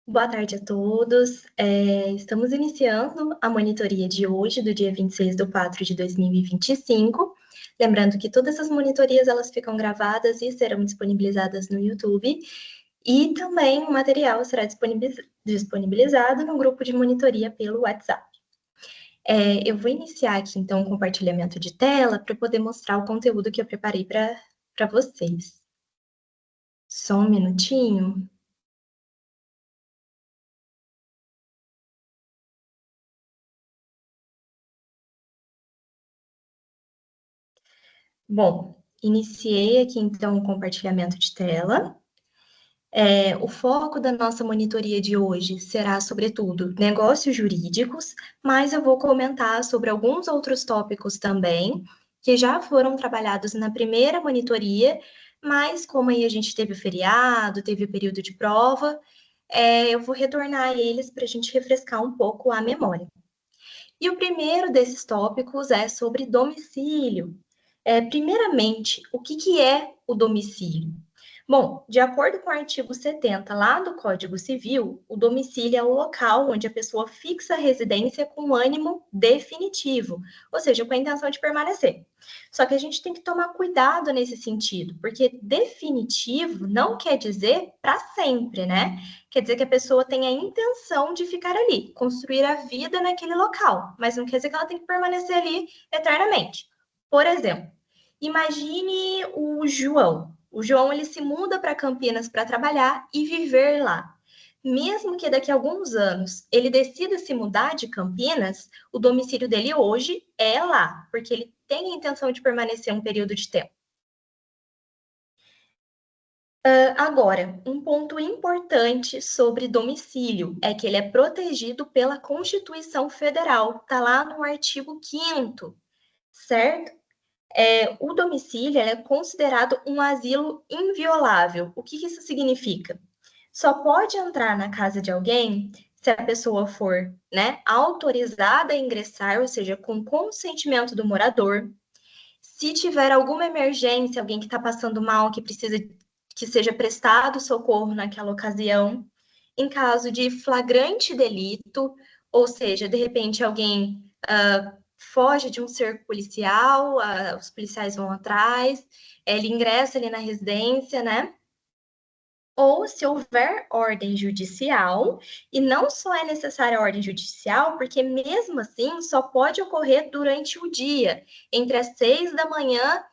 Boa tarde a todos. Estamos iniciando a monitoria de hoje, do dia 26/4/2025. Lembrando que todas as monitorias elas ficam gravadas e serão disponibilizadas no YouTube. E também o material será disponibilizado no grupo de monitoria pelo WhatsApp. Eu vou iniciar aqui, então, o compartilhamento de tela para poder mostrar o conteúdo que eu preparei para vocês. Só um minutinho. Bom, iniciei aqui então o compartilhamento de tela. O foco da nossa monitoria de hoje será, sobretudo, negócios jurídicos, mas eu vou comentar sobre alguns outros tópicos também, que já foram trabalhados na primeira monitoria, mas como aí a gente teve feriado, teve período de prova, eu vou retornar a eles para a gente refrescar um pouco a memória. E o primeiro desses tópicos é sobre domicílio. Primeiramente, o que é o domicílio? Bom, de acordo com o artigo 70 lá do Código Civil, o domicílio é o local onde a pessoa fixa a residência com ânimo definitivo, ou seja, com a intenção de permanecer. Só que a gente tem que tomar cuidado nesse sentido, porque definitivo não quer dizer para sempre, né? Quer dizer que a pessoa tem a intenção de ficar ali, construir a vida naquele local, mas não quer dizer que ela tem que permanecer ali eternamente. Por exemplo, imagine o João. O João ele se muda para Campinas para trabalhar e viver lá. Mesmo que daqui a alguns anos ele decida se mudar de Campinas, o domicílio dele hoje é lá, porque ele tem a intenção de permanecer um período de tempo. Agora, um ponto importante sobre domicílio é que ele é protegido pela Constituição Federal, está lá no artigo 5º, certo? O domicílio é considerado um asilo inviolável. O que isso significa? Só pode entrar na casa de alguém se a pessoa for, né, autorizada a ingressar, ou seja, com consentimento do morador. Se tiver alguma emergência, alguém que está passando mal, que precisa que seja prestado socorro naquela ocasião. Em caso de flagrante delito, ou seja, de repente alguém foge de um cerco policial, os policiais vão atrás, ele ingressa ali na residência, né? Ou se houver ordem judicial, e não só é necessária a ordem judicial, porque mesmo assim só pode ocorrer durante o dia, entre as 6 da manhã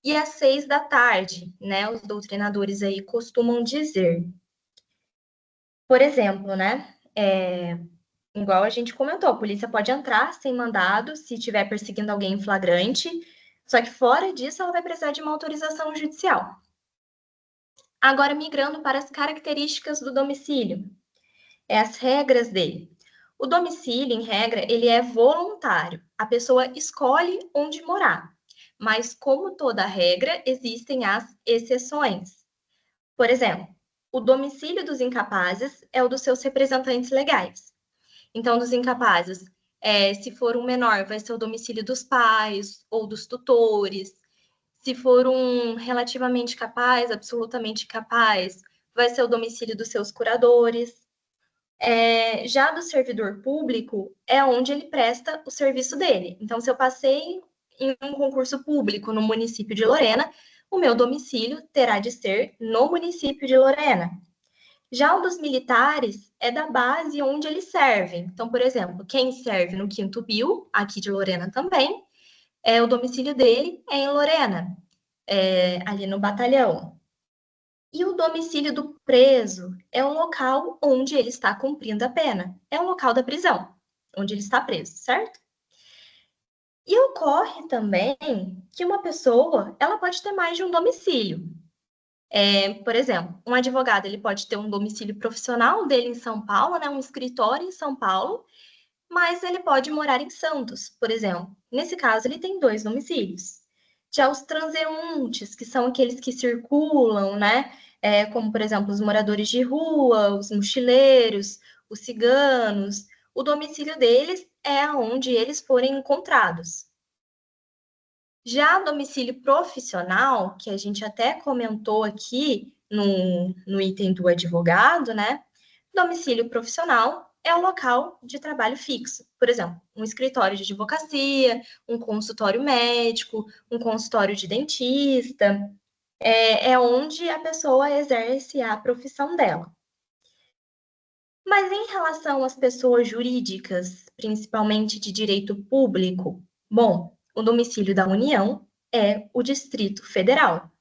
e as 6 da tarde, né? Os doutrinadores aí costumam dizer. Por exemplo, né? Igual a gente comentou, a polícia pode entrar sem mandado se estiver perseguindo alguém em flagrante, só que fora disso ela vai precisar de uma autorização judicial. Agora, migrando para as características do domicílio. As regras dele. O domicílio, em regra, ele é voluntário. A pessoa escolhe onde morar. Mas, como toda regra, existem as exceções. Por exemplo, o domicílio dos incapazes é o dos seus representantes legais. Então, dos incapazes, se for um menor, vai ser o domicílio dos pais ou dos tutores. Se for um relativamente capaz, absolutamente capaz, vai ser o domicílio dos seus curadores. Já do servidor público, é onde ele presta o serviço dele. Então, se eu passei em um concurso público no município de Lorena, o meu domicílio terá de ser no município de Lorena. Já o dos militares é da base onde eles servem. Então, por exemplo, quem serve no 5º BIL, aqui de Lorena também, o domicílio dele é em Lorena, ali no batalhão. E o domicílio do preso é o local onde ele está cumprindo a pena. É o local da prisão, onde ele está preso, certo? E ocorre também que uma pessoa, ela pode ter mais de um domicílio. Por exemplo, um advogado, ele pode ter um domicílio profissional dele em São Paulo, né, um escritório em São Paulo, mas ele pode morar em Santos, por exemplo. Nesse caso, ele tem 2 domicílios. Já os transeuntes, que são aqueles que circulam, né? Como, por exemplo, os moradores de rua, os mochileiros, os ciganos, o domicílio deles é onde eles forem encontrados. Já domicílio profissional, que a gente até comentou aqui no item do advogado, né? Domicílio profissional é o local de trabalho fixo. Por exemplo, um escritório de advocacia, um consultório médico, um consultório de dentista, é onde a pessoa exerce a profissão dela. Mas em relação às pessoas jurídicas, principalmente de direito público, bom, o domicílio da União é o Distrito Federal.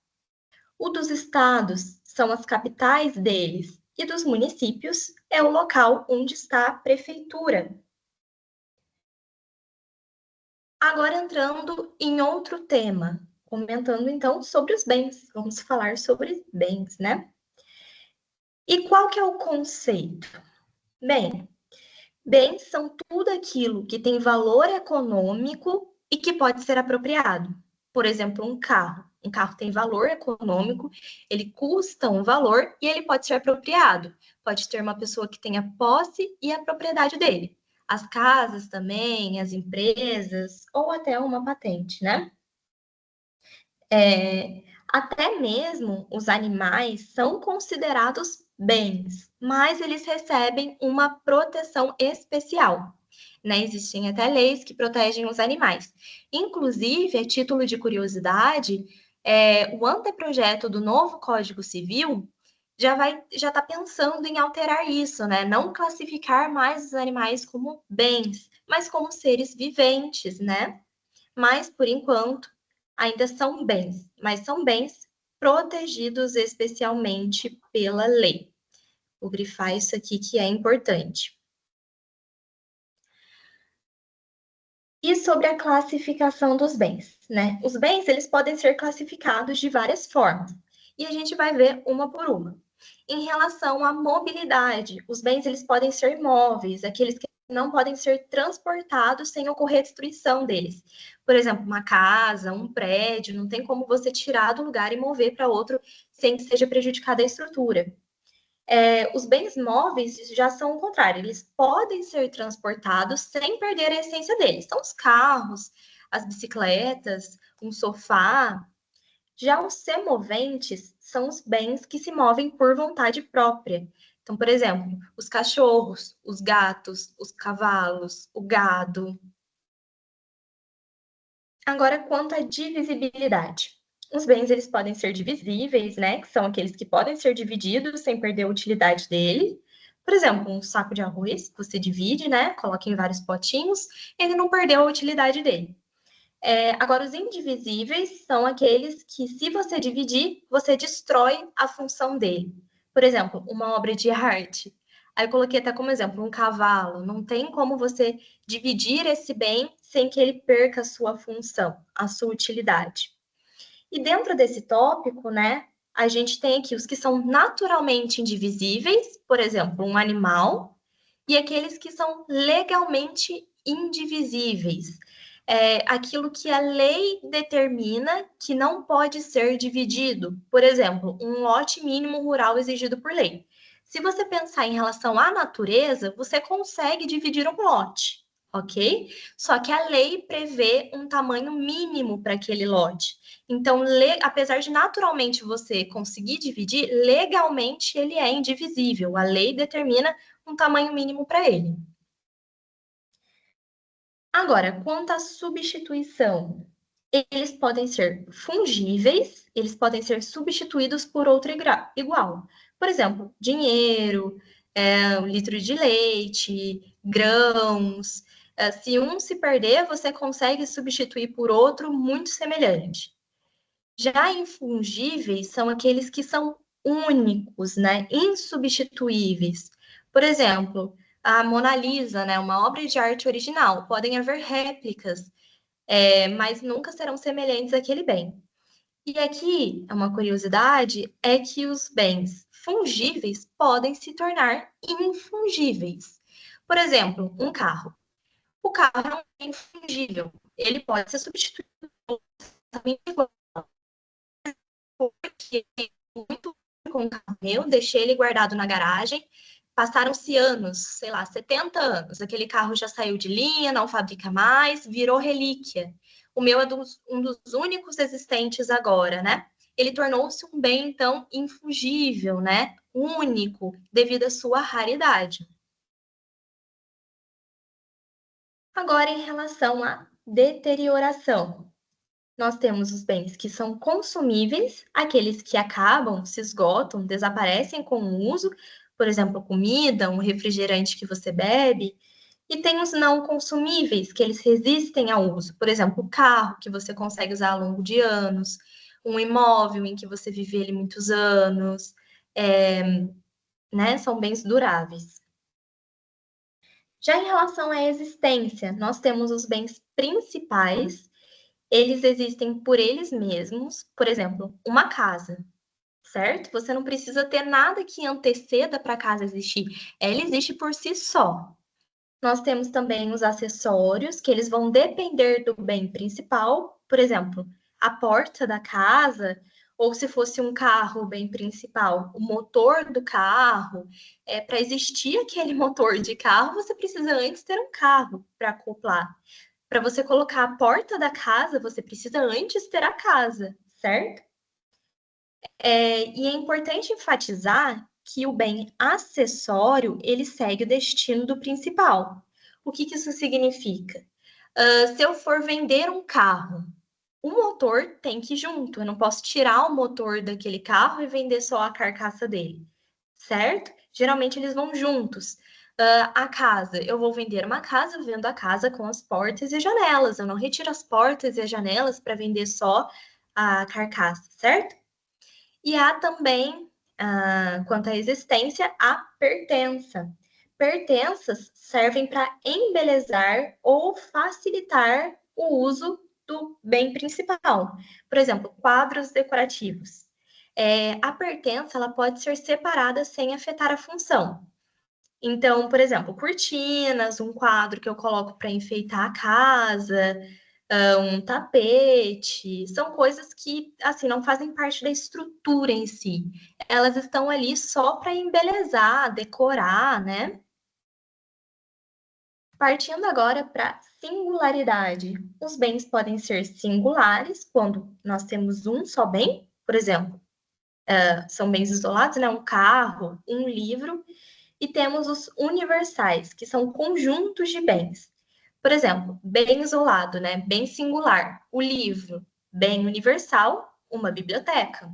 O dos estados são as capitais deles, e dos municípios é o local onde está a prefeitura. Agora entrando em outro tema, comentando então sobre os bens. Vamos falar sobre bens, né? E qual que é o conceito? Bem, bens são tudo aquilo que tem valor econômico e que pode ser apropriado. Por exemplo, um carro. Um carro tem valor econômico, ele custa um valor e ele pode ser apropriado. Pode ter uma pessoa que tenha posse e a propriedade dele. As casas também, as empresas, ou até uma patente, né? Até mesmo os animais são considerados bens, mas eles recebem uma proteção especial. Né? Existem até leis que protegem os animais. Inclusive, a título de curiosidade, o anteprojeto do novo Código Civil já está pensando em alterar isso, né? Não classificar mais os animais como bens, mas como seres viventes, né? Mas, por enquanto, ainda são bens, mas são bens protegidos especialmente pela lei. Vou grifar isso aqui que é importante. E sobre a classificação dos bens, né? Os bens, eles podem ser classificados de várias formas. E a gente vai ver uma por uma. Em relação à mobilidade, os bens, eles podem ser móveis, aqueles que não podem ser transportados sem ocorrer destruição deles. Por exemplo, uma casa, um prédio, não tem como você tirar do lugar e mover para outro sem que seja prejudicada a estrutura. Os bens móveis já são o contrário, eles podem ser transportados sem perder a essência deles. São os carros, as bicicletas, um sofá. Já os semoventes são os bens que se movem por vontade própria. Então, por exemplo, os cachorros, os gatos, os cavalos, o gado. Agora, quanto à divisibilidade. Os bens eles podem ser divisíveis, né? Que são aqueles que podem ser divididos sem perder a utilidade dele. Por exemplo, um saco de arroz, você divide, né? Coloca em vários potinhos, ele não perdeu a utilidade dele. Agora, os indivisíveis são aqueles que, se você dividir, você destrói a função dele. Por exemplo, uma obra de arte. Aí eu coloquei até como exemplo um cavalo. Não tem como você dividir esse bem sem que ele perca a sua função, a sua utilidade. E dentro desse tópico, né, a gente tem aqui os que são naturalmente indivisíveis, por exemplo, um animal, e aqueles que são legalmente indivisíveis. Aquilo que a lei determina que não pode ser dividido. Por exemplo, um lote mínimo rural exigido por lei. Se você pensar em relação à natureza, você consegue dividir um lote, ok? Só que a lei prevê um tamanho mínimo para aquele lote. Então, apesar de naturalmente você conseguir dividir, legalmente ele é indivisível. A lei determina um tamanho mínimo para ele. Agora, quanto à substituição, eles podem ser fungíveis, eles podem ser substituídos por outro igual. Por exemplo, dinheiro, um litro de leite, grãos. Se um se perder, você consegue substituir por outro muito semelhante. Já infungíveis são aqueles que são únicos, né? Insubstituíveis. Por exemplo, a Mona Lisa, né? Uma obra de arte original. Podem haver réplicas, mas nunca serão semelhantes àquele bem. E aqui, uma curiosidade, é que os bens fungíveis podem se tornar infungíveis. Por exemplo, um carro. O carro é um bem fungível. Ele pode ser substituído porque muito com o carro meu, deixei ele guardado na garagem, passaram-se anos, sei lá, 70 anos, aquele carro já saiu de linha, não fabrica mais, virou relíquia. O meu é um dos únicos existentes agora, né? ele tornou-se um bem, então, infungível, né? Único, devido à sua raridade. Agora, em relação à deterioração, nós temos os bens que são consumíveis, aqueles que acabam, se esgotam, desaparecem com o uso, por exemplo, comida, um refrigerante que você bebe, e tem os não consumíveis, que eles resistem ao uso, por exemplo, o carro, que você consegue usar ao longo de anos, um imóvel em que você vive ele muitos anos, né, são bens duráveis. Já em relação à existência, nós temos os bens principais, eles existem por eles mesmos, por exemplo, uma casa, certo? Você não precisa ter nada que anteceda para a casa existir, ela existe por si só. Nós temos também os acessórios, que eles vão depender do bem principal, por exemplo, a porta da casa, ou se fosse um carro, o bem principal, o motor do carro. Para existir aquele motor de carro, você precisa antes ter um carro para acoplar. Para você colocar a porta da casa, você precisa antes ter a casa, certo? E é importante enfatizar que o bem acessório ele segue o destino do principal. O que isso significa? Se eu for vender um carro, o motor tem que ir junto. Eu não posso tirar o motor daquele carro e vender só a carcaça dele, certo? Geralmente eles vão juntos. A casa, eu vou vender uma casa, eu vendo a casa com as portas e janelas. Eu não retiro as portas e as janelas para vender só a carcaça, certo? E há também, quanto à existência, a pertença. Pertenças servem para embelezar ou facilitar o uso do bem principal. Por exemplo, quadros decorativos. A pertença ela pode ser separada sem afetar a função. Então, por exemplo, cortinas, um quadro que eu coloco para enfeitar a casa, um tapete, são coisas que, assim, não fazem parte da estrutura em si. Elas estão ali só para embelezar, decorar, né? Partindo agora para singularidade. Os bens podem ser singulares quando nós temos um só bem, por exemplo, são bens isolados, né? Um carro, um livro, e temos os universais, que são conjuntos de bens. Por exemplo, bem isolado, né? Bem singular. O livro, bem universal, uma biblioteca.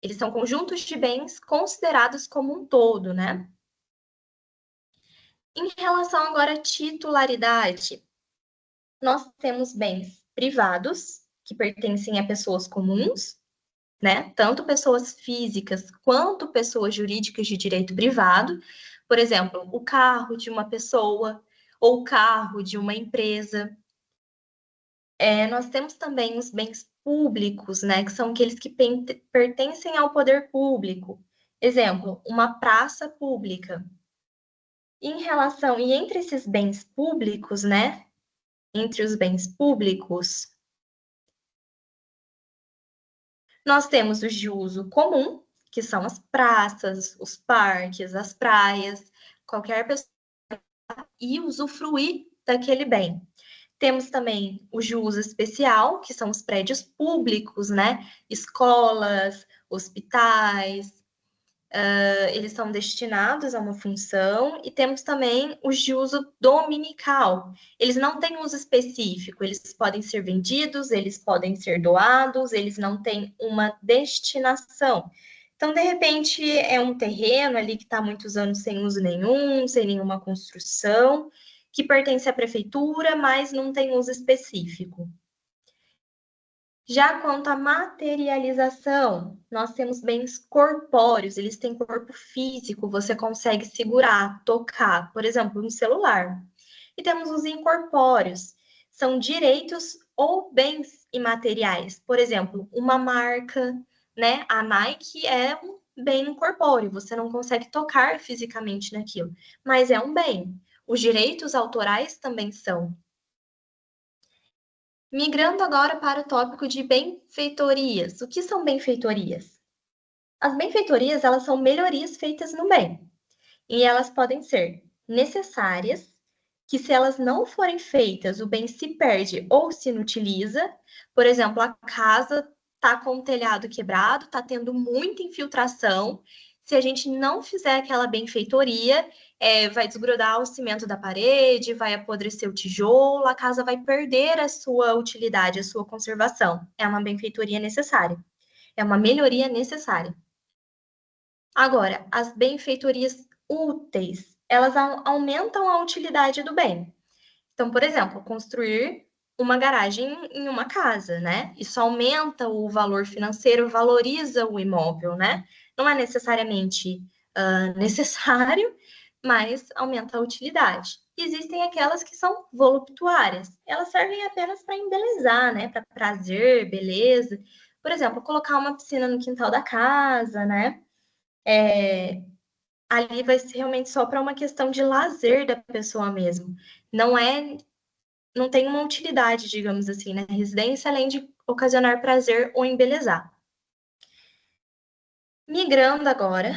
Eles são conjuntos de bens considerados como um todo, né? Em relação agora à titularidade, nós temos bens privados, que pertencem a pessoas comuns, né? Tanto pessoas físicas quanto pessoas jurídicas de direito privado. Por exemplo, o carro de uma pessoa ou o carro de uma empresa. Nós temos também os bens públicos, né? Que são aqueles que pertencem ao poder público. Exemplo, uma praça pública. Em relação, e entre esses bens públicos, né? Entre os bens públicos, nós temos os de uso comum, que são as praças, os parques, as praias, qualquer pessoa e usufruir daquele bem. Temos também os de uso especial, que são os prédios públicos, né? Escolas, hospitais, eles são destinados a uma função, e temos também os de uso dominical. Eles não têm uso específico, eles podem ser vendidos, eles podem ser doados, eles não têm uma destinação. Então, de repente, é um terreno ali que está há muitos anos sem uso nenhum, sem nenhuma construção, que pertence à prefeitura, mas não tem uso específico. Já quanto à materialização, nós temos bens corpóreos, eles têm corpo físico, você consegue segurar, tocar, por exemplo, um celular. E temos os incorpóreos, são direitos ou bens imateriais. Por exemplo, uma marca, né? A Nike é um bem incorpóreo, você não consegue tocar fisicamente naquilo, mas é um bem. Os direitos autorais também são. Migrando agora para o tópico de benfeitorias. O que são benfeitorias? As benfeitorias, elas são melhorias feitas no bem. E elas podem ser necessárias, que se elas não forem feitas, o bem se perde ou se inutiliza. Por exemplo, a casa tá com o telhado quebrado, tá tendo muita infiltração. Se a gente não fizer aquela benfeitoria, vai desgrudar o cimento da parede, vai apodrecer o tijolo, a casa vai perder a sua utilidade, a sua conservação. É uma benfeitoria necessária, é uma melhoria necessária. Agora, as benfeitorias úteis, elas aumentam a utilidade do bem. Então, por exemplo, construir uma garagem em uma casa, né? Isso aumenta o valor financeiro, valoriza o imóvel, né? Não é necessariamente necessário, mas aumenta a utilidade. Existem aquelas que são voluptuárias. Elas servem apenas para embelezar, né? Para prazer, beleza. Por exemplo, colocar uma piscina no quintal da casa, né? Ali vai ser realmente só para uma questão de lazer da pessoa mesmo. Não tem uma utilidade, digamos assim, na residência, além de ocasionar prazer ou embelezar. Migrando agora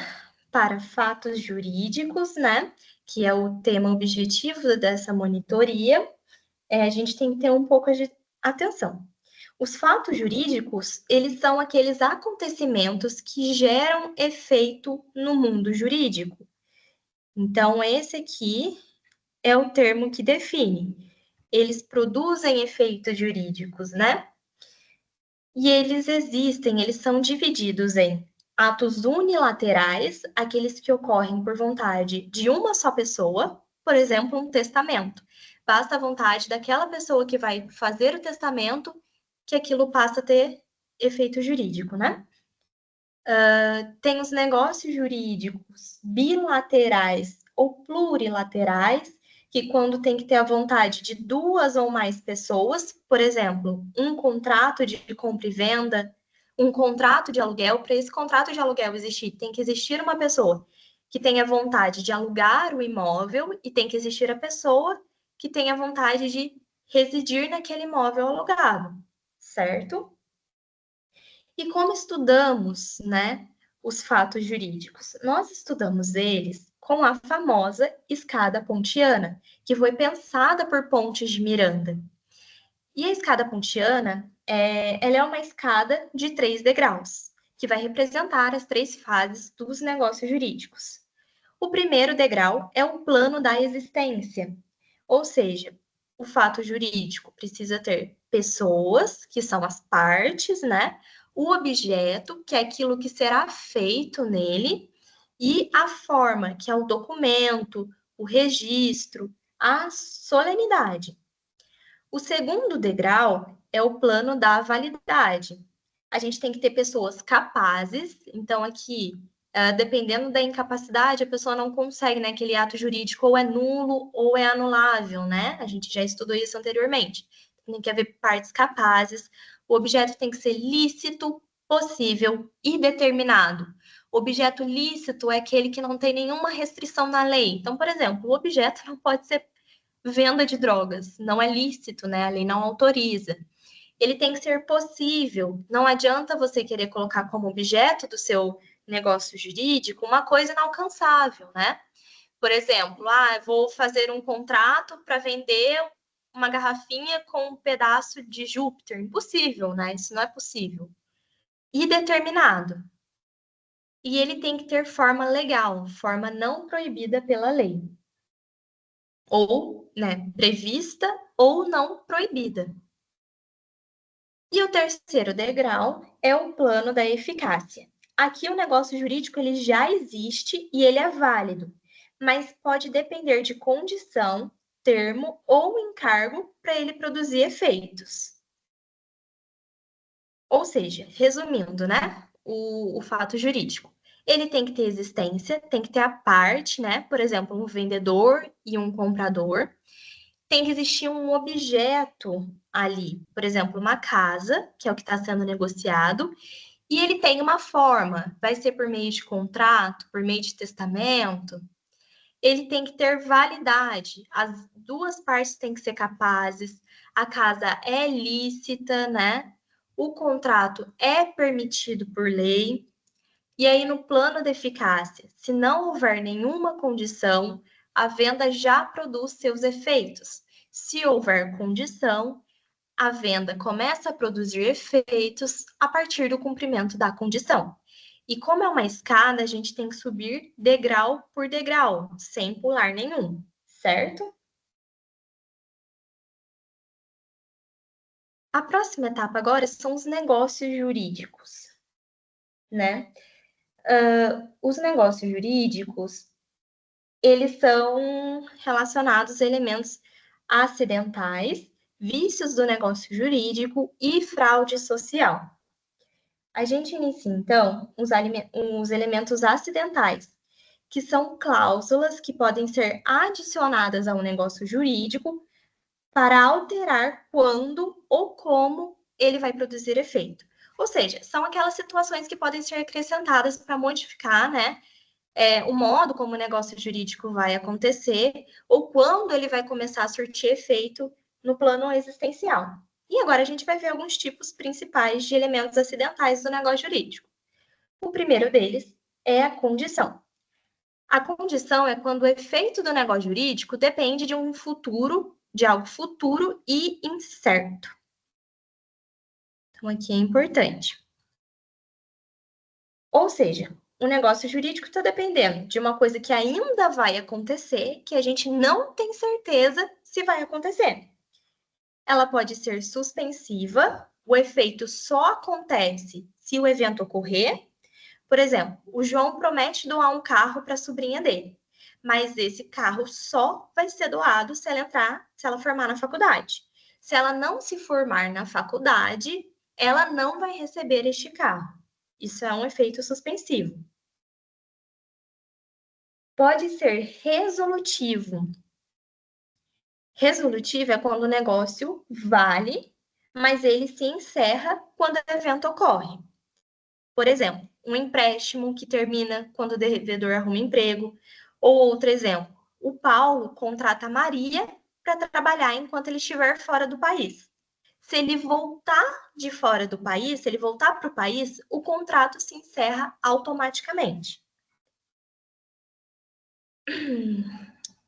para fatos jurídicos, né? Que é o tema objetivo dessa monitoria, a gente tem que ter um pouco de atenção. Os fatos jurídicos, eles são aqueles acontecimentos que geram efeito no mundo jurídico. Então, esse aqui é o termo que define. Eles produzem efeitos jurídicos, né? E eles existem, eles são divididos em atos unilaterais, aqueles que ocorrem por vontade de uma só pessoa, por exemplo, um testamento. Basta a vontade daquela pessoa que vai fazer o testamento que aquilo passa a ter efeito jurídico, né? Tem os negócios jurídicos bilaterais ou plurilaterais, que quando tem que ter a vontade de duas ou mais pessoas, por exemplo, um contrato de compra e venda, um contrato de aluguel, para esse contrato de aluguel existir, tem que existir uma pessoa que tenha vontade de alugar o imóvel e tem que existir a pessoa que tenha vontade de residir naquele imóvel alugado, certo? E como estudamos, né, os fatos jurídicos? Nós estudamos eles com a famosa escada pontiana, que foi pensada por Pontes de Miranda. E a escada pontiana, ela é uma escada de 3 degraus, que vai representar as 3 fases dos negócios jurídicos. O primeiro degrau é o plano da existência, ou seja, o fato jurídico precisa ter pessoas, que são as partes, né? O objeto, que é aquilo que será feito nele, e a forma, que é o documento, o registro, a solenidade. O segundo degrau é o plano da validade. A gente tem que ter pessoas capazes, então aqui, dependendo da incapacidade, a pessoa não consegue, né? Aquele ato jurídico ou é nulo ou é anulável, né? A gente já estudou isso anteriormente. Tem que haver partes capazes, o objeto tem que ser lícito, possível e determinado. O objeto lícito é aquele que não tem nenhuma restrição na lei. Então, por exemplo, o objeto não pode ser venda de drogas, não é lícito, né? A lei não autoriza. Ele tem que ser possível. Não adianta você querer colocar como objeto do seu negócio jurídico uma coisa inalcançável, né? Por exemplo, vou fazer um contrato para vender uma garrafinha com um pedaço de Júpiter. Impossível, né? Isso não é possível. E determinado. E ele tem que ter forma legal, forma não proibida pela lei. Ou, né, prevista ou não proibida. E o terceiro degrau é o plano da eficácia. Aqui o negócio jurídico ele já existe e ele é válido, mas pode depender de condição, termo ou encargo para ele produzir efeitos. Ou seja, resumindo, né, o fato jurídico. Ele tem que ter existência, tem que ter a parte, né? Por exemplo, um vendedor e um comprador. Tem que existir um objeto ali, por exemplo, uma casa, que é o que está sendo negociado, e ele tem uma forma, vai ser por meio de contrato, por meio de testamento. Ele tem que ter validade, as duas partes têm que ser capazes, a casa é lícita, né? O contrato é permitido por lei. E aí, no plano de eficácia, se não houver nenhuma condição, a venda já produz seus efeitos. Se houver condição, a venda começa a produzir efeitos a partir do cumprimento da condição. E como é uma escada, a gente tem que subir degrau por degrau, sem pular nenhum, certo? A próxima etapa agora são os negócios jurídicos, né? Os negócios jurídicos, eles são relacionados a elementos acidentais, vícios do negócio jurídico e fraude social. A gente inicia, então, os elementos acidentais, que são cláusulas que podem ser adicionadas ao negócio jurídico para alterar quando ou como ele vai produzir efeito. Ou seja, são aquelas situações que podem ser acrescentadas para modificar, né, o modo como o negócio jurídico vai acontecer ou quando ele vai começar a surtir efeito no plano existencial. E agora a gente vai ver alguns tipos principais de elementos acidentais do negócio jurídico. O primeiro deles é a condição. A condição é quando o efeito do negócio jurídico depende de um futuro, de algo futuro e incerto. Então, aqui é importante. Ou seja, o negócio jurídico está dependendo de uma coisa que ainda vai acontecer, que a gente não tem certeza se vai acontecer. Ela pode ser suspensiva, o efeito só acontece se o evento ocorrer. Por exemplo, o João promete doar um carro para a sobrinha dele, mas esse carro só vai ser doado se ela formar na faculdade. Se ela não se formar na faculdade, ela não vai receber este carro. Isso é um efeito suspensivo. Pode ser resolutivo. Resolutivo é quando o negócio vale, mas ele se encerra quando o evento ocorre. Por exemplo, um empréstimo que termina quando o devedor arruma emprego. Ou outro exemplo, o Paulo contrata a Maria para trabalhar enquanto ele estiver fora do país. Se ele voltar de fora do país, se ele voltar para o país, o contrato se encerra automaticamente.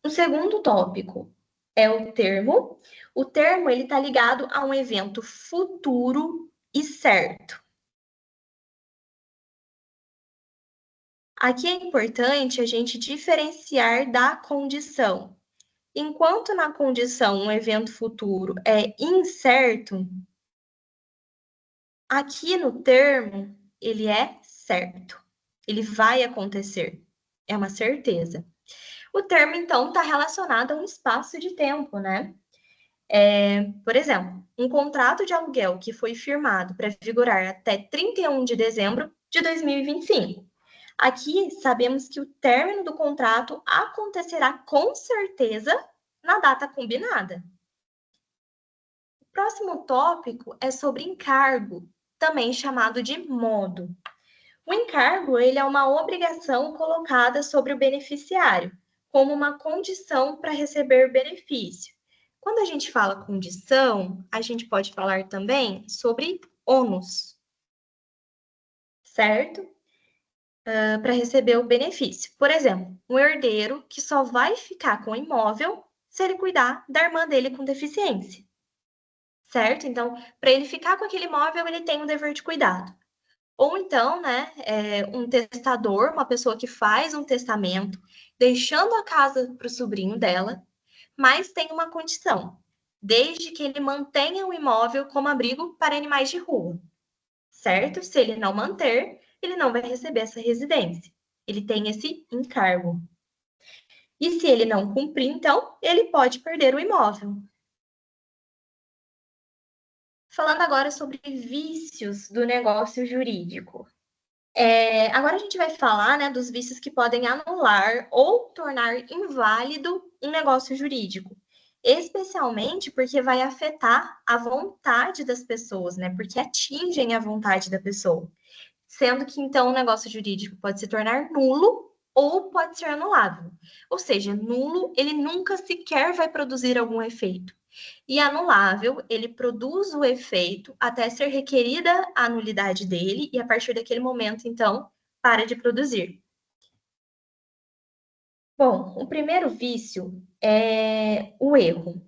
O segundo tópico é o termo. O termo ele está ligado a um evento futuro e certo. Aqui é importante a gente diferenciar da condição. Enquanto na condição um evento futuro é incerto, aqui no termo ele é certo. Ele vai acontecer. É uma certeza. O termo, então, está relacionado a um espaço de tempo, né? Por exemplo, um contrato de aluguel que foi firmado para vigorar até 31 de dezembro de 2025. Aqui sabemos que o término do contrato acontecerá com certeza na data combinada. O próximo tópico é sobre encargo, também chamado de modo. O encargo ele é uma obrigação colocada sobre o beneficiário, como uma condição para receber benefício. Quando a gente fala condição, a gente pode falar também sobre ônus, certo? Para receber o benefício. Por exemplo, um herdeiro que só vai ficar com o imóvel se ele cuidar da irmã dele com deficiência, certo? Então, para ele ficar com aquele imóvel, ele tem um dever de cuidado. Ou então, né, um testador, uma pessoa que faz um testamento, deixando a casa para o sobrinho dela, mas tem uma condição, desde que ele mantenha o imóvel como abrigo para animais de rua, certo? Se ele não manter, ele não vai receber essa residência. Ele tem esse encargo. E se ele não cumprir, então, ele pode perder o imóvel. Falando agora sobre vícios do negócio jurídico. Agora a gente vai falar, né, dos vícios que podem anular ou tornar inválido um negócio jurídico, especialmente porque vai afetar a vontade das pessoas, né, porque atingem a vontade da pessoa, sendo que então o negócio jurídico pode se tornar nulo ou pode ser anulável. Ou seja, nulo, ele nunca sequer vai produzir algum efeito. E anulável, ele produz o efeito até ser requerida a nulidade dele, e a partir daquele momento, então, para de produzir. Bom, o primeiro vício é o erro.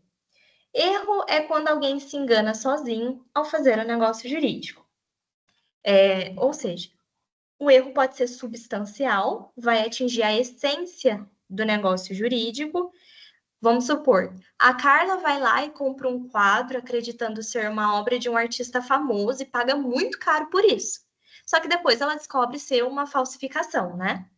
Erro é quando alguém se engana sozinho ao fazer um negócio jurídico. Ou seja, o erro pode ser substancial, vai atingir a essência do negócio jurídico. Vamos supor, a Carla vai lá e compra um quadro acreditando ser uma obra de um artista famoso e paga muito caro por isso. Só que depois ela descobre ser uma falsificação, né?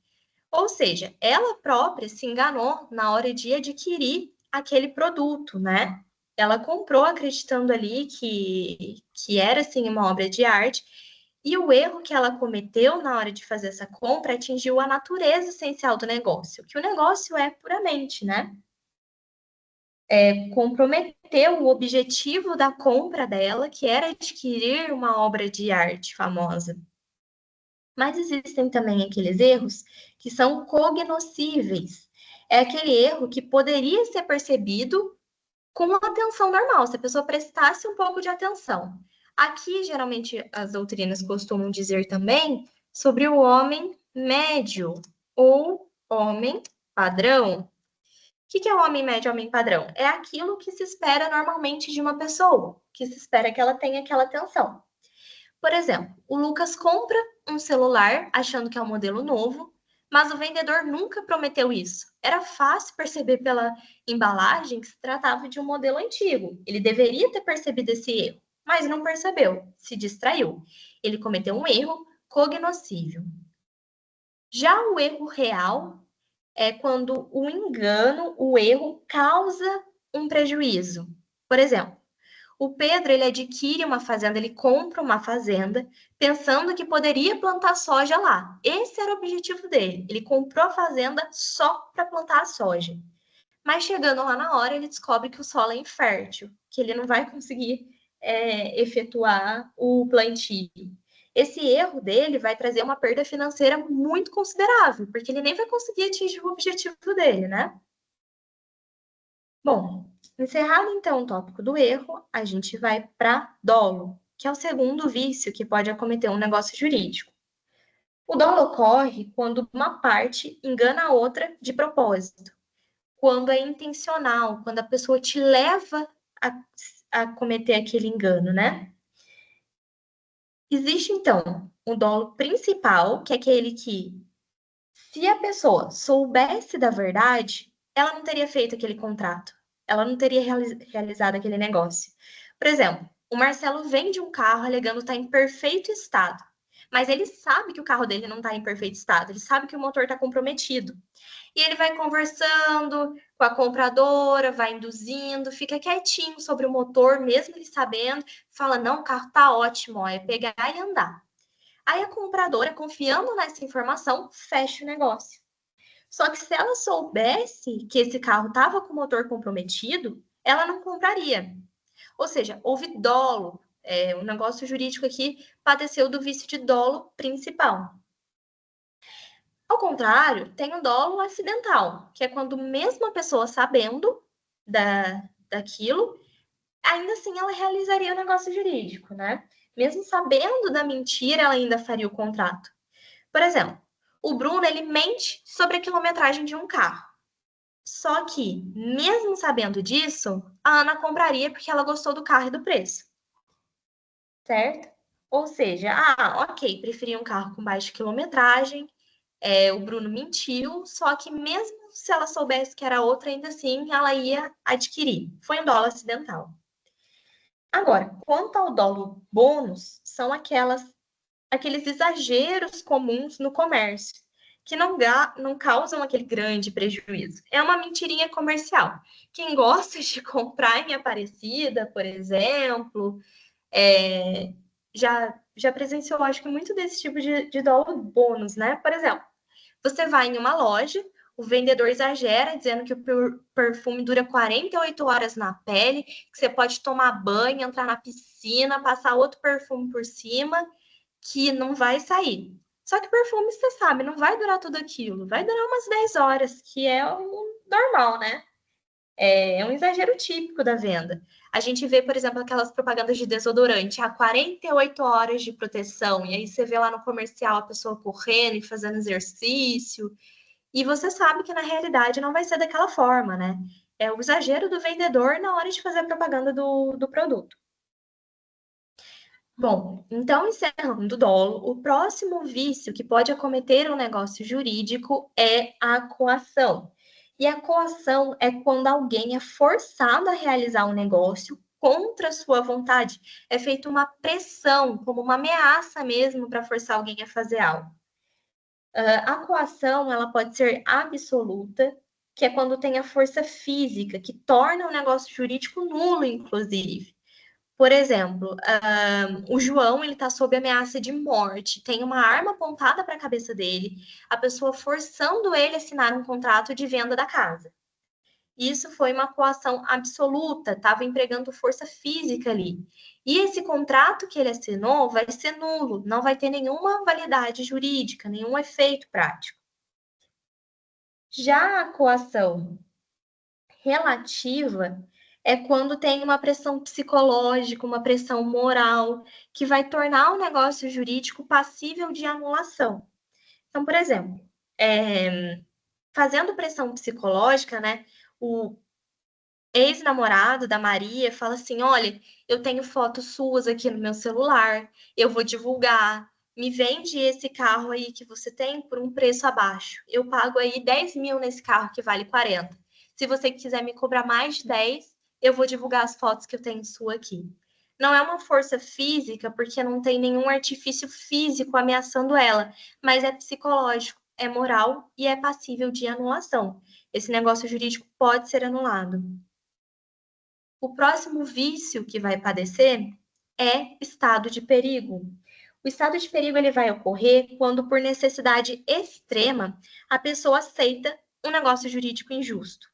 Ou seja, ela própria se enganou na hora de adquirir aquele produto, né? Ela comprou acreditando ali que era assim uma obra de arte, e o erro que ela cometeu na hora de fazer essa compra atingiu a natureza essencial do negócio, que o negócio é puramente, né? Comprometeu o objetivo da compra dela, que era adquirir uma obra de arte famosa. Mas existem também aqueles erros que são cognoscíveis. É aquele erro que poderia ser percebido com atenção normal, se a pessoa prestasse um pouco de atenção. Aqui, geralmente, as doutrinas costumam dizer também sobre o homem médio ou homem padrão. O que é o homem médio, homem padrão? É aquilo que se espera normalmente de uma pessoa, que se espera que ela tenha aquela atenção. Por exemplo, o Lucas compra um celular achando que é um modelo novo, mas o vendedor nunca prometeu isso. Era fácil perceber pela embalagem que se tratava de um modelo antigo. Ele deveria ter percebido esse erro, mas não percebeu, se distraiu. Ele cometeu um erro cognoscível. Já o erro real é quando o engano, o erro causa um prejuízo. Por exemplo, o Pedro, ele adquire uma fazenda, ele compra uma fazenda, pensando que poderia plantar soja lá. Esse era o objetivo dele. Ele comprou a fazenda só para plantar a soja. Mas chegando lá na hora, ele descobre que o solo é infértil, que ele não vai conseguir efetuar o plantio. Esse erro dele vai trazer uma perda financeira muito considerável, porque ele nem vai conseguir atingir o objetivo dele, né? Bom, encerrado então o tópico do erro, a gente vai para dolo, que é o segundo vício que pode acometer um negócio jurídico. O dolo ocorre quando uma parte engana a outra de propósito, quando é intencional, quando a pessoa te leva a cometer aquele engano, né? Existe então o dolo principal, que é aquele que, se a pessoa soubesse da verdade, ela não teria feito aquele contrato, ela não teria realizado aquele negócio. Por exemplo, o Marcelo vende um carro alegando estar em perfeito estado, mas ele sabe que o carro dele não está em perfeito estado, ele sabe que o motor está comprometido. E ele vai conversando com a compradora, vai induzindo, fica quietinho sobre o motor, mesmo ele sabendo, fala: não, o carro tá ótimo, ó, é pegar e andar. Aí a compradora, confiando nessa informação, fecha o negócio. Só que se ela soubesse que esse carro estava com o motor comprometido, ela não compraria. Ou seja, houve dolo. O negócio jurídico aqui padeceu do vício de dolo principal. Ao contrário, tem o dolo acidental, que é quando mesmo a pessoa sabendo daquilo, ainda assim ela realizaria o negócio jurídico, né? Mesmo sabendo da mentira, ela ainda faria o contrato. Por exemplo, o Bruno, ele mente sobre a quilometragem de um carro. Só que, mesmo sabendo disso, a Ana compraria porque ela gostou do carro e do preço, certo? Ou seja, ok, preferia um carro com baixa quilometragem, o Bruno mentiu, só que mesmo se ela soubesse que era outra, ainda assim ela ia adquirir. Foi um dolo acidental. Agora, quanto ao dolo bônus, são aqueles exageros comuns no comércio, que não causam aquele grande prejuízo. É uma mentirinha comercial. Quem gosta de comprar em Aparecida, por exemplo, já presenciou, acho que, muito desse tipo de dolo bônus, né? Por exemplo, você vai em uma loja, o vendedor exagera, dizendo que o perfume dura 48 horas na pele, que você pode tomar banho, entrar na piscina, passar outro perfume por cima, que não vai sair. Só que perfume, você sabe, não vai durar tudo aquilo, vai durar umas 10 horas, que é o normal, né? É um exagero típico da venda. A gente vê, por exemplo, aquelas propagandas de desodorante, há 48 horas de proteção, e aí você vê lá no comercial a pessoa correndo e fazendo exercício, e você sabe que na realidade não vai ser daquela forma, né? É o exagero do vendedor na hora de fazer a propaganda do produto. Bom, então, encerrando o dolo, o próximo vício que pode acometer um negócio jurídico é a coação. E a coação é quando alguém é forçado a realizar um negócio contra a sua vontade. É feita uma pressão, como uma ameaça mesmo, para forçar alguém a fazer algo. A coação, ela pode ser absoluta, que é quando tem a força física, que torna o negócio jurídico nulo, inclusive. Por exemplo, o João ele está sob ameaça de morte, tem uma arma apontada para a cabeça dele, a pessoa forçando ele a assinar um contrato de venda da casa. Isso foi uma coação absoluta, estava empregando força física ali. E esse contrato que ele assinou vai ser nulo, não vai ter nenhuma validade jurídica, nenhum efeito prático. Já a coação relativa é quando tem uma pressão psicológica, uma pressão moral, que vai tornar o negócio jurídico passível de anulação. Então, por exemplo, fazendo pressão psicológica, né, o ex-namorado da Maria fala assim: olha, eu tenho fotos suas aqui no meu celular, eu vou divulgar. Me vende esse carro aí que você tem por um preço abaixo. Eu pago aí 10 mil nesse carro que vale 40. Se você quiser me cobrar mais de 10, eu vou divulgar as fotos que eu tenho sua aqui. Não é uma força física, porque não tem nenhum artifício físico ameaçando ela, mas é psicológico, é moral e é passível de anulação. Esse negócio jurídico pode ser anulado. O próximo vício que vai padecer é estado de perigo. O estado de perigo ele vai ocorrer quando, por necessidade extrema, a pessoa aceita um negócio jurídico injusto.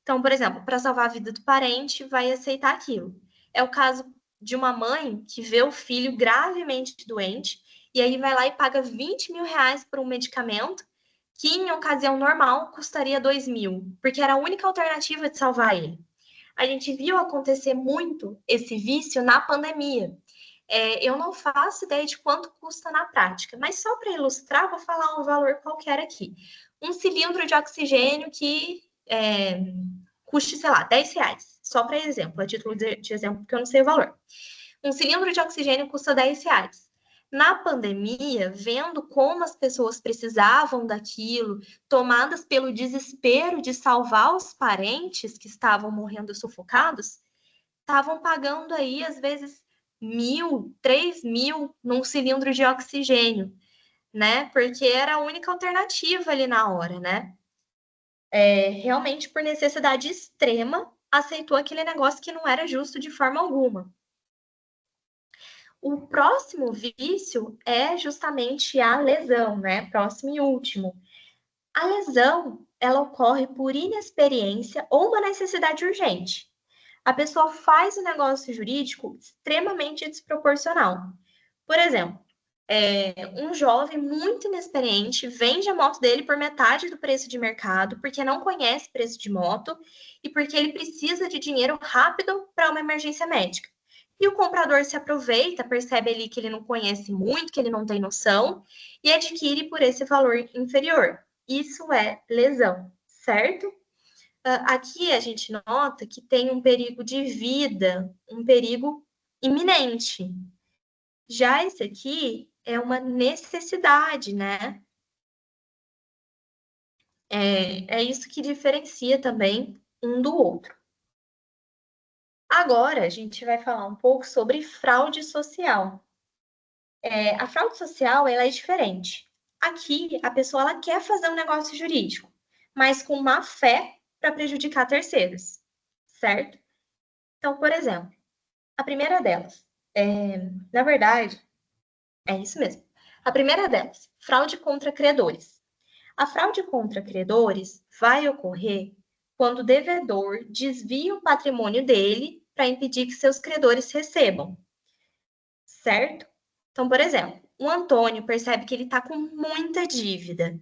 Então, por exemplo, para salvar a vida do parente, vai aceitar aquilo. É o caso de uma mãe que vê o filho gravemente doente e aí vai lá e paga 20 mil reais por um medicamento que, em ocasião normal, custaria 2 mil, porque era a única alternativa de salvar ele. A gente viu acontecer muito esse vício na pandemia. Eu não faço ideia de quanto custa na prática, mas só para ilustrar, vou falar um valor qualquer aqui. Um cilindro de oxigênio que custe, sei lá, 10 reais. Só para exemplo, a título de exemplo, porque eu não sei o valor. Um cilindro de oxigênio custa 10 reais. Na pandemia, vendo como as pessoas precisavam daquilo, tomadas pelo desespero de salvar os parentes que estavam morrendo sufocados, estavam pagando aí, às vezes, 1.000, 3.000 num cilindro de oxigênio, né? Porque era a única alternativa ali na hora, né? Realmente, por necessidade extrema, aceitou aquele negócio que não era justo de forma alguma. O próximo vício é justamente a lesão, né? Próximo e último. A lesão, ela ocorre por inexperiência ou uma necessidade urgente. A pessoa faz um negócio jurídico extremamente desproporcional. Por exemplo, um jovem muito inexperiente vende a moto dele por metade do preço de mercado, porque não conhece preço de moto e porque ele precisa de dinheiro rápido para uma emergência médica. E o comprador se aproveita, percebe ali que ele não conhece muito, que ele não tem noção, e adquire por esse valor inferior. Isso é lesão, certo? Aqui a gente nota que tem um perigo de vida, um perigo iminente. Já esse aqui é uma necessidade, né? É isso que diferencia também um do outro. Agora a gente vai falar um pouco sobre fraude social. A fraude social ela é diferente. Aqui a pessoa ela quer fazer um negócio jurídico, mas com má fé para prejudicar terceiros, certo? Então, por exemplo, a primeira delas, na verdade, é isso mesmo. A primeira delas, fraude contra credores. A fraude contra credores vai ocorrer quando o devedor desvia o patrimônio dele para impedir que seus credores recebam, certo? Então, por exemplo, o Antônio percebe que ele está com muita dívida.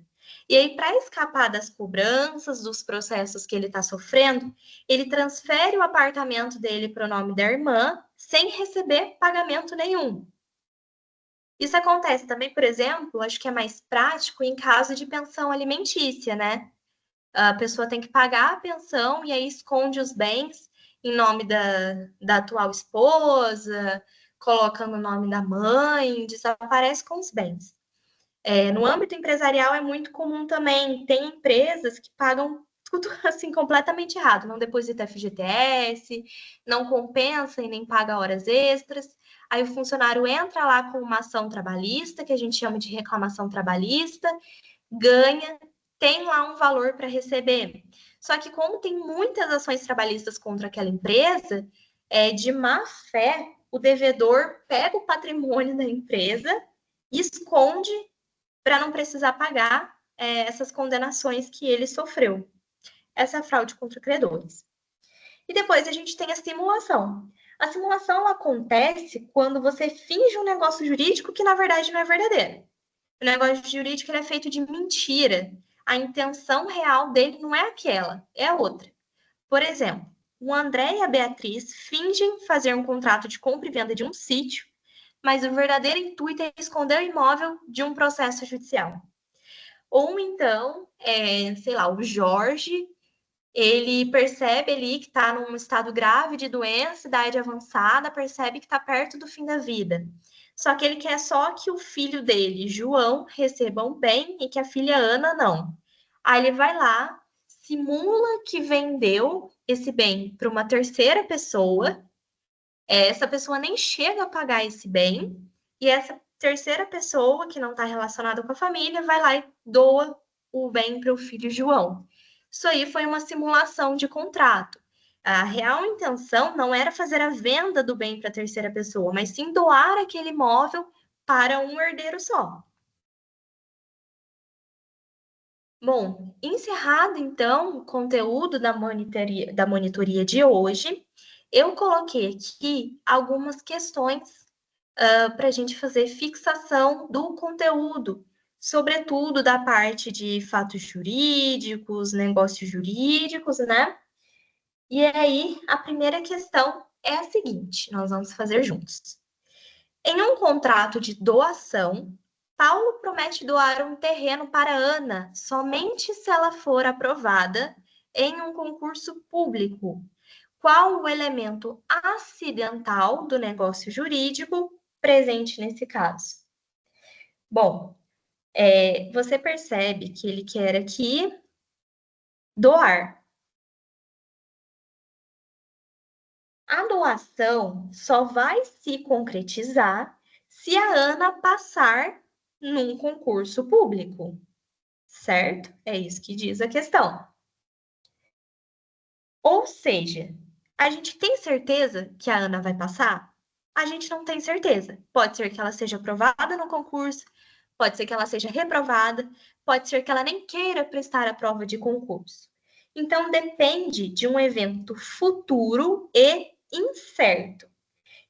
E aí, para escapar das cobranças, dos processos que ele está sofrendo, ele transfere o apartamento dele para o nome da irmã, sem receber pagamento nenhum. Isso acontece também, por exemplo, acho que é mais prático em caso de pensão alimentícia, né? A pessoa tem que pagar a pensão e aí esconde os bens em nome da atual esposa, colocando o nome da mãe, desaparece com os bens. No âmbito empresarial é muito comum também, tem empresas que pagam tudo assim completamente errado, não deposita FGTS, não compensa e nem paga horas extras. Aí o funcionário entra lá com uma ação trabalhista, que a gente chama de reclamação trabalhista, ganha, tem lá um valor para receber. Só que como tem muitas ações trabalhistas contra aquela empresa, de má fé, o devedor pega o patrimônio da empresa, esconde para não precisar pagar essas condenações que ele sofreu. Essa é a fraude contra credores. E depois a gente tem a simulação. A simulação ela acontece quando você finge um negócio jurídico que na verdade não é verdadeiro. O negócio jurídico ele é feito de mentira. A intenção real dele não é aquela, é outra. Por exemplo, o André e a Beatriz fingem fazer um contrato de compra e venda de um sítio, mas o verdadeiro intuito é esconder o imóvel de um processo judicial. Ou então, sei lá, o Jorge, ele percebe ali que está num estado grave de doença, idade avançada, percebe que está perto do fim da vida. Só que ele quer só que o filho dele, João, receba um bem e que a filha Ana não. Aí ele vai lá, simula que vendeu esse bem para uma terceira pessoa, essa pessoa nem chega a pagar esse bem, e essa terceira pessoa, que não está relacionada com a família, vai lá e doa o bem para o filho João. Isso aí foi uma simulação de contrato. A real intenção não era fazer a venda do bem para a terceira pessoa, mas sim doar aquele imóvel para um herdeiro só. Bom, encerrado então o conteúdo da monitoria de hoje, eu coloquei aqui algumas questões para a gente fazer fixação do conteúdo, sobretudo da parte de fatos jurídicos, negócios jurídicos, né? E aí, a primeira questão é a seguinte: nós vamos fazer juntos. Em um contrato de doação, Paulo promete doar um terreno para Ana somente se ela for aprovada em um concurso público. Qual o elemento acidental do negócio jurídico presente nesse caso? Bom, você percebe que ele quer aqui doar. A doação só vai se concretizar se a Ana passar num concurso público, certo? É isso que diz a questão. Ou seja, a gente tem certeza que a Ana vai passar? A gente não tem certeza. Pode ser que ela seja aprovada no concurso, pode ser que ela seja reprovada, pode ser que ela nem queira prestar a prova de concurso. Então, depende de um evento futuro e incerto.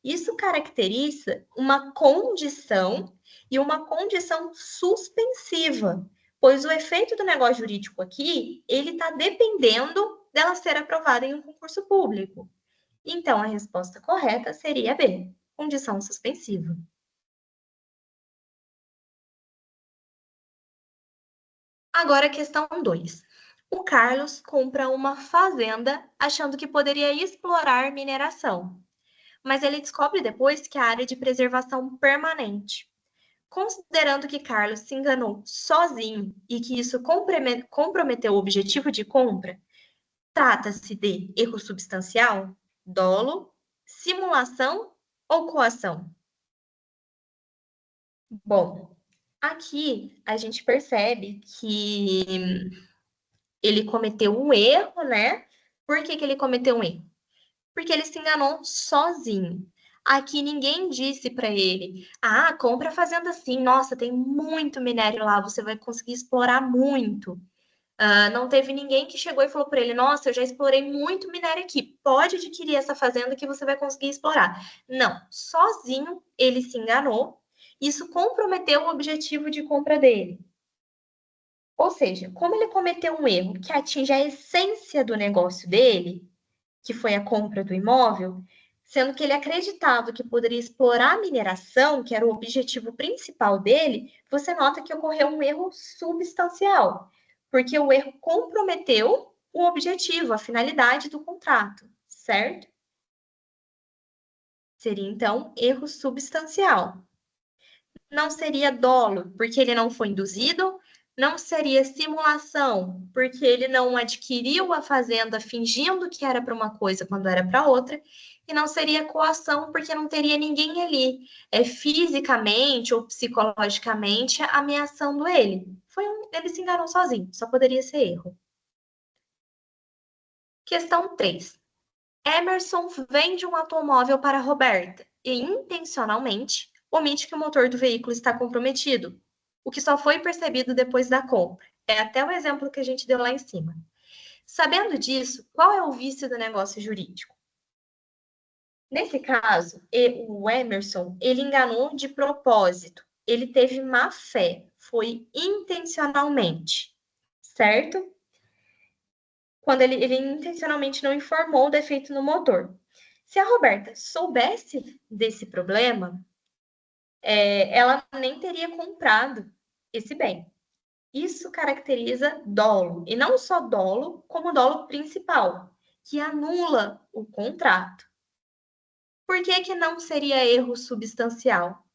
Isso caracteriza uma condição e uma condição suspensiva, pois o efeito do negócio jurídico aqui, ele está dependendo dela ser aprovada em um concurso público. Então, a resposta correta seria B, condição suspensiva. Agora, questão 2. O Carlos compra uma fazenda achando que poderia explorar mineração, mas ele descobre depois que a área é de preservação permanente. Considerando que Carlos se enganou sozinho e que isso comprometeu o objetivo de compra, trata-se de erro substancial, dolo, simulação ou coação? Bom, aqui a gente percebe que ele cometeu um erro, né? Por que ele cometeu um erro? Porque ele se enganou sozinho. Aqui ninguém disse para ele: ah, compra a fazenda assim, nossa, tem muito minério lá, você vai conseguir explorar muito. Não teve ninguém que chegou e falou para ele: nossa, eu já explorei muito minério aqui, pode adquirir essa fazenda que você vai conseguir explorar. Não, sozinho ele se enganou, isso comprometeu o objetivo de compra dele. Ou seja, como ele cometeu um erro que atinge a essência do negócio dele, que foi a compra do imóvel, sendo que ele acreditava que poderia explorar a mineração, que era o objetivo principal dele, você nota que ocorreu um erro substancial. porque o erro comprometeu o objetivo, a finalidade do contrato, certo? Seria, então, erro substancial. Não seria dolo, porque ele não foi induzido. Não seria simulação, porque ele não adquiriu a fazenda fingindo que era para uma coisa quando era para outra. E não seria coação, porque não teria ninguém ali, fisicamente ou psicologicamente ameaçando ele. Ele se enganou sozinho, só poderia ser erro. Questão 3. Emerson vende um automóvel para Roberta e intencionalmente omite que o motor do veículo está comprometido, o que só foi percebido depois da compra. É até o exemplo que a gente deu lá em cima. Sabendo disso, qual é o vício do negócio jurídico? Nesse caso, o Emerson, ele enganou de propósito. Ele teve má fé, foi intencionalmente, certo? Quando ele intencionalmente não informou o defeito no motor. Se a Roberta soubesse desse problema, ela nem teria comprado esse bem. Isso caracteriza dolo, e não só dolo, como dolo principal, que anula o contrato. Por que que não seria erro substancial?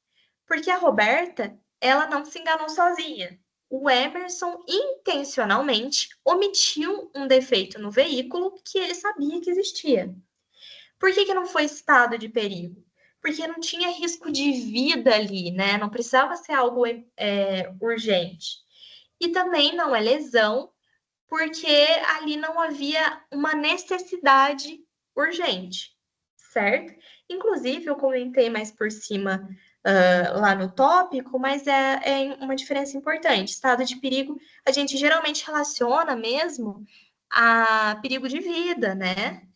Porque a Roberta, ela não se enganou sozinha. O Emerson intencionalmente omitiu um defeito no veículo que ele sabia que existia. Por que que não foi estado de perigo? Porque não tinha risco de vida ali, né? Não precisava ser algo urgente. E também não é lesão, porque ali não havia uma necessidade urgente, certo? Inclusive, eu comentei mais por cima lá no tópico, mas é uma diferença importante. Estado de perigo, a gente geralmente relaciona mesmo a perigo de vida, né?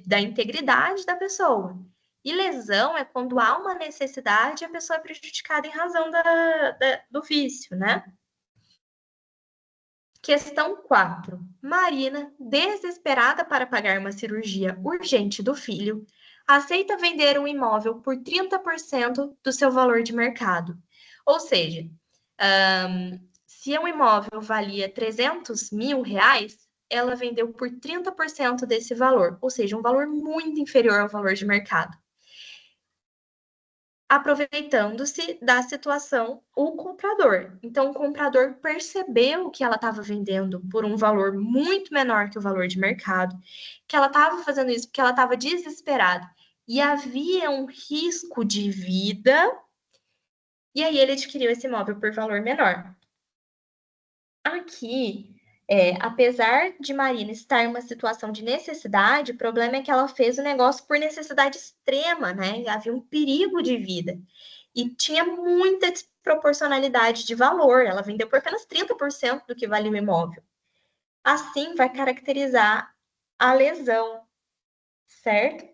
Da integridade da pessoa. E lesão é quando há uma necessidade e a pessoa é prejudicada em razão do vício, né? Questão 4. Marina, desesperada para pagar uma cirurgia urgente do filho, aceita vender um imóvel por 30% do seu valor de mercado. Ou seja, se um imóvel valia 300 mil reais, ela vendeu por 30% desse valor, ou seja, um valor muito inferior ao valor de mercado. Aproveitando-se da situação o comprador. Então, o comprador percebeu que ela estava vendendo por um valor muito menor que o valor de mercado, que ela estava fazendo isso porque ela estava desesperada e havia um risco de vida, e aí ele adquiriu esse imóvel por valor menor. Aqui, apesar de Marina estar em uma situação de necessidade, o problema é que ela fez o negócio por necessidade extrema, né? Havia um perigo de vida. E tinha muita desproporcionalidade de valor. Ela vendeu por apenas 30% do que vale o imóvel. Assim, vai caracterizar a lesão, certo?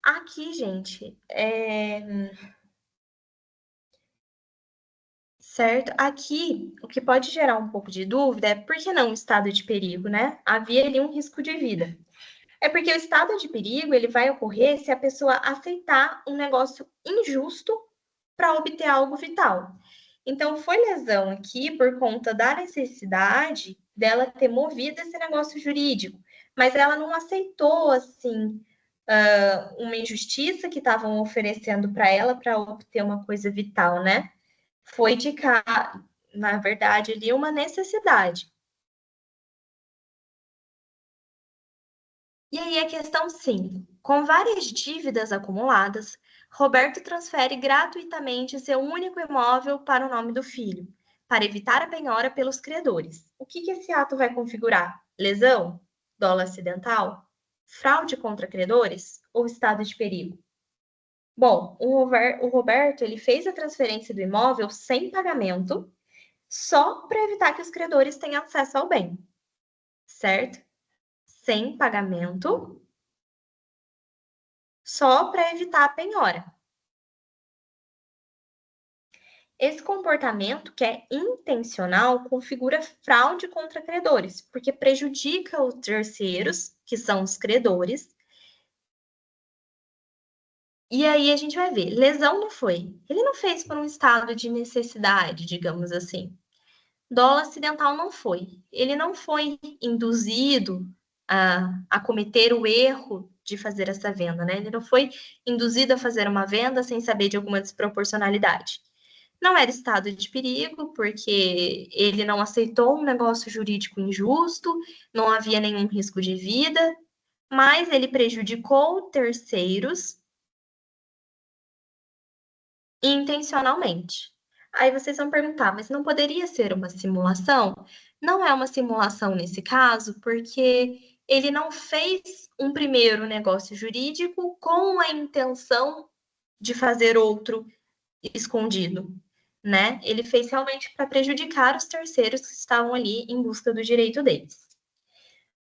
Aqui, gente, certo? Aqui, o que pode gerar um pouco de dúvida é por que não estado de perigo, né? Havia ali um risco de vida. É porque o estado de perigo ele vai ocorrer se a pessoa aceitar um negócio injusto para obter algo vital. Então, foi lesão aqui por conta da necessidade dela ter movido esse negócio jurídico, mas ela não aceitou assim uma injustiça que estavam oferecendo para ela para obter uma coisa vital, né? Foi de cá, na verdade, ali uma necessidade. E aí a questão 5. Com várias dívidas acumuladas, Roberto transfere gratuitamente seu único imóvel para o nome do filho, para evitar a penhora pelos credores. O que esse ato vai configurar? Lesão? Dolo acidental? Fraude contra credores? Ou estado de perigo? Bom, o Roberto ele fez a transferência do imóvel sem pagamento, só para evitar que os credores tenham acesso ao bem, certo? Sem pagamento, só para evitar a penhora. Esse comportamento, que é intencional, configura fraude contra credores, porque prejudica os terceiros, que são os credores, E aí a gente vai ver, lesão não foi. Ele não fez por um estado de necessidade, digamos assim. Dolo acidental não foi. Ele não foi induzido a cometer o erro de fazer essa venda, né? Ele não foi induzido a fazer uma venda sem saber de alguma desproporcionalidade. Não era estado de perigo, porque ele não aceitou um negócio jurídico injusto, não havia nenhum risco de vida, mas ele prejudicou terceiros intencionalmente. Aí vocês vão perguntar, mas não poderia ser uma simulação? Não é uma simulação nesse caso, porque ele não fez um primeiro negócio jurídico com a intenção de fazer outro escondido, né? Ele fez realmente para prejudicar os terceiros que estavam ali em busca do direito deles.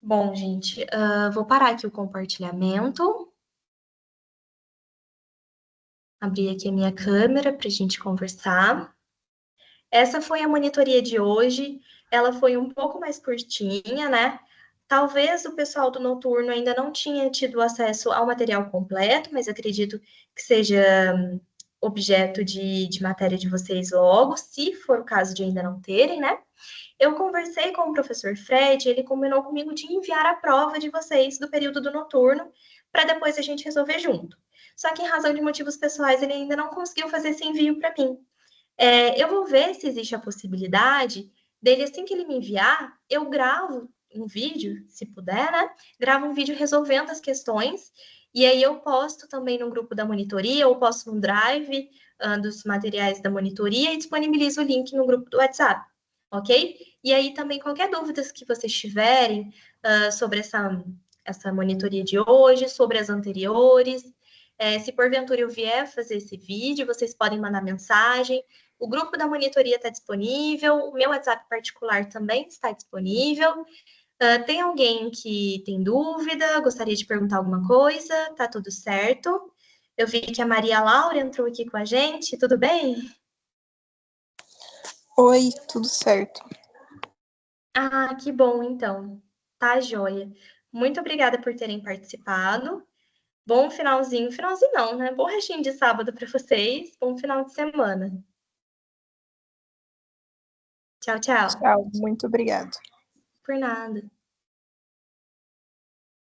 Bom, gente, vou parar aqui o compartilhamento, abrir aqui a minha câmera para a gente conversar. Essa foi a monitoria de hoje. Ela foi um pouco mais curtinha, né? Talvez o pessoal do noturno ainda não tinha tido acesso ao material completo, mas acredito que seja objeto de matéria de vocês logo, se for o caso de ainda não terem, né? Eu conversei com o professor Fred, ele combinou comigo de enviar a prova de vocês do período do noturno, para depois a gente resolver junto. Só que, em razão de motivos pessoais, ele ainda não conseguiu fazer esse envio para mim. Eu vou ver se existe a possibilidade dele, assim que ele me enviar, eu gravo um vídeo, se puder, né? Gravo um vídeo resolvendo as questões, e aí eu posto também no grupo da monitoria, ou posto no drive dos materiais da monitoria e disponibilizo o link no grupo do WhatsApp, ok? E aí também qualquer dúvida que vocês tiverem sobre essa monitoria de hoje, sobre as anteriores, se porventura eu vier fazer esse vídeo, vocês podem mandar mensagem. O grupo da monitoria está disponível, o meu WhatsApp particular também está disponível. Tem alguém que tem dúvida, gostaria de perguntar alguma coisa? Tá tudo certo? Eu vi que a Maria Laura entrou aqui com a gente, tudo bem? Oi, tudo certo. Ah, que bom, então. Tá, joia. Muito obrigada por terem participado. Bom finalzinho, finalzinho não, né? Bom restinho de sábado para vocês. Bom final de semana. Tchau, tchau. Tchau, muito obrigada. Por nada.